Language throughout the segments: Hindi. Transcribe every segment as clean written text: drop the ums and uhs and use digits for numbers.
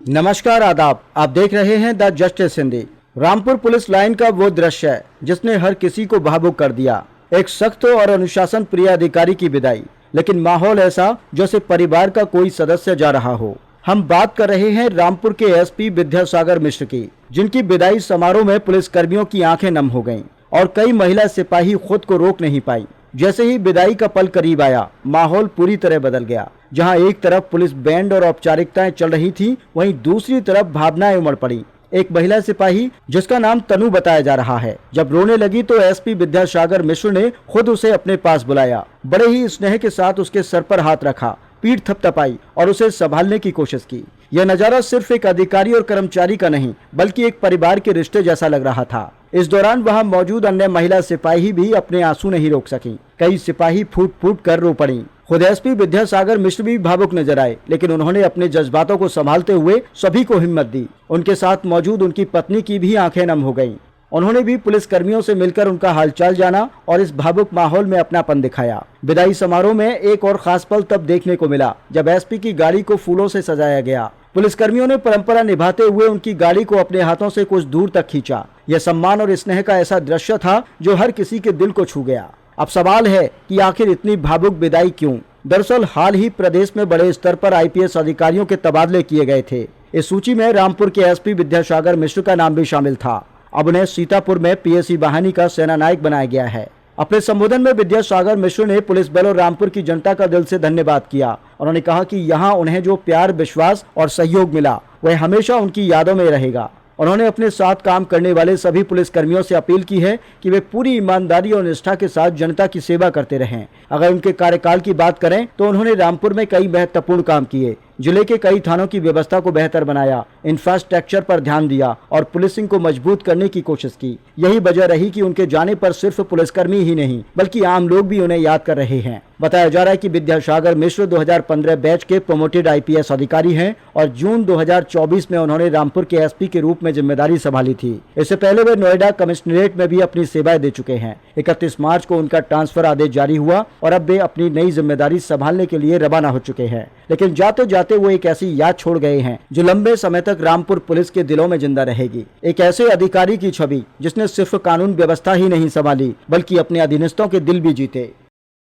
नमस्कार, आदाब। आप देख रहे हैं the justice Hindi. Rampur police line का वो दृश्य है जिसने हर किसी को भावुक कर दिया। एक सख्त और अनुशासन प्रिय अधिकारी की विदाई, लेकिन माहौल ऐसा जैसे परिवार का कोई सदस्य जा रहा हो। हम बात कर रहे हैं रामपुर के एसपी विद्यासागर मिश्र की, जिनकी विदाई समारोह में पुलिस कर्मियों की आंखें नम हो गईं और कई महिला सिपाही खुद को रोक नहीं पाई। जैसे ही विदाई का पल करीब आया, माहौल पूरी तरह बदल गया। जहां एक तरफ पुलिस बैंड और औपचारिकताएं चल रही थी, वहीं दूसरी तरफ भावनाएं उमड़ पड़ी। एक महिला सिपाही, जिसका नाम तनु बताया जा रहा है, जब रोने लगी तो एसपी विद्यासागर मिश्र ने खुद उसे अपने पास बुलाया। बड़े ही स्नेह के साथ उसके सर पर हाथ रखा, पीठ थपथपाई और उसे संभालने की कोशिश की। यह नजारा सिर्फ एक अधिकारी और कर्मचारी का नहीं, बल्कि एक परिवार के रिश्ते जैसा लग रहा था। इस दौरान वहां मौजूद अन्य महिला सिपाही भी अपने आंसू नहीं रोक सकी। कई सिपाही फूट फूट कर रो पड़ी। खुद एसपी विद्यासागर मिश्र भी भावुक नजर आए, लेकिन उन्होंने अपने जज्बातों को संभालते हुए सभी को हिम्मत दी। उनके साथ मौजूद उनकी पत्नी की भी आंखें नम हो गईं। उन्होंने भी पुलिस कर्मियों से मिलकर उनका हालचाल जाना और इस भावुक माहौल में अपनापन दिखाया। विदाई समारोह में एक और खास पल तब देखने को मिला जब एसपी की गाड़ी को फूलों से सजाया गया। पुलिस कर्मियों ने परंपरा निभाते हुए उनकी गाड़ी को अपने हाथों से कुछ दूर तक खींचा। यह सम्मान और स्नेह का ऐसा दृश्य था जो हर किसी के दिल को छू गया। अब सवाल है कि आखिर इतनी भावुक विदाई क्यों? दरअसल हाल ही प्रदेश में बड़े स्तर पर आईपीएस अधिकारियों के तबादले किए गए थे। इस सूची में रामपुर के एसपी विद्यासागर मिश्र का नाम भी शामिल था। अब उन्हें सीतापुर में पीएसी वाहिनी का सेना नायक बनाया गया है। अपने संबोधन में विद्यासागर मिश्र ने पुलिस बल और रामपुर की जनता का दिल से धन्यवाद किया। उन्होंने कहा कि यहाँ उन्हें जो प्यार, विश्वास और सहयोग मिला, वह हमेशा उनकी यादों में रहेगा। उन्होंने अपने साथ काम करने वाले सभी पुलिस कर्मियों से अपील की है कि वे पूरी ईमानदारी और निष्ठा के साथ जनता की सेवा करते रहें। अगर उनके कार्यकाल की बात करें तो उन्होंने रामपुर में कई महत्वपूर्ण काम किए। जिले के कई थानों की व्यवस्था को बेहतर बनाया, इंफ्रास्ट्रक्चर पर ध्यान दिया और पुलिसिंग को मजबूत करने की कोशिश की। यही वजह रही कि उनके जाने पर सिर्फ पुलिसकर्मी ही नहीं, बल्कि आम लोग भी उन्हें याद कर रहे हैं। बताया जा रहा है कि विद्यासागर मिश्र 2015 बैच के प्रोमोटेड आईपीएस अधिकारी हैं और जून 2024 में उन्होंने रामपुर के एसपी के रूप में जिम्मेदारी संभाली थी। इससे पहले वे नोएडा कमिश्नरेट में भी अपनी सेवाएं दे चुके हैं। 31 मार्च को उनका ट्रांसफर आदेश जारी हुआ और अब वे अपनी नई जिम्मेदारी संभालने के लिए रवाना हो चुके हैं। लेकिन जाते जाते वो एक ऐसी याद छोड़ गए हैं जो लंबे समय तक रामपुर पुलिस के दिलों में जिंदा रहेगी। एक ऐसे अधिकारी की छवि जिसने सिर्फ कानून व्यवस्था ही नहीं संभाली, बल्कि अपने अधीनस्थों के दिल भी जीते।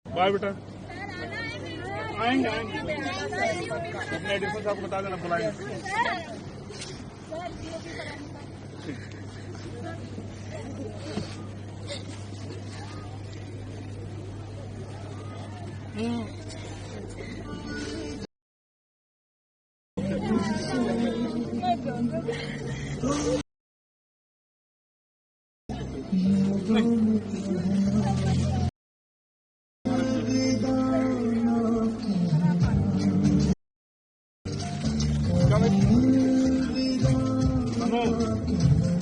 बाय बेटा, आएंगे अपने एडिशन साहब को बता देना, बुलाएंगे।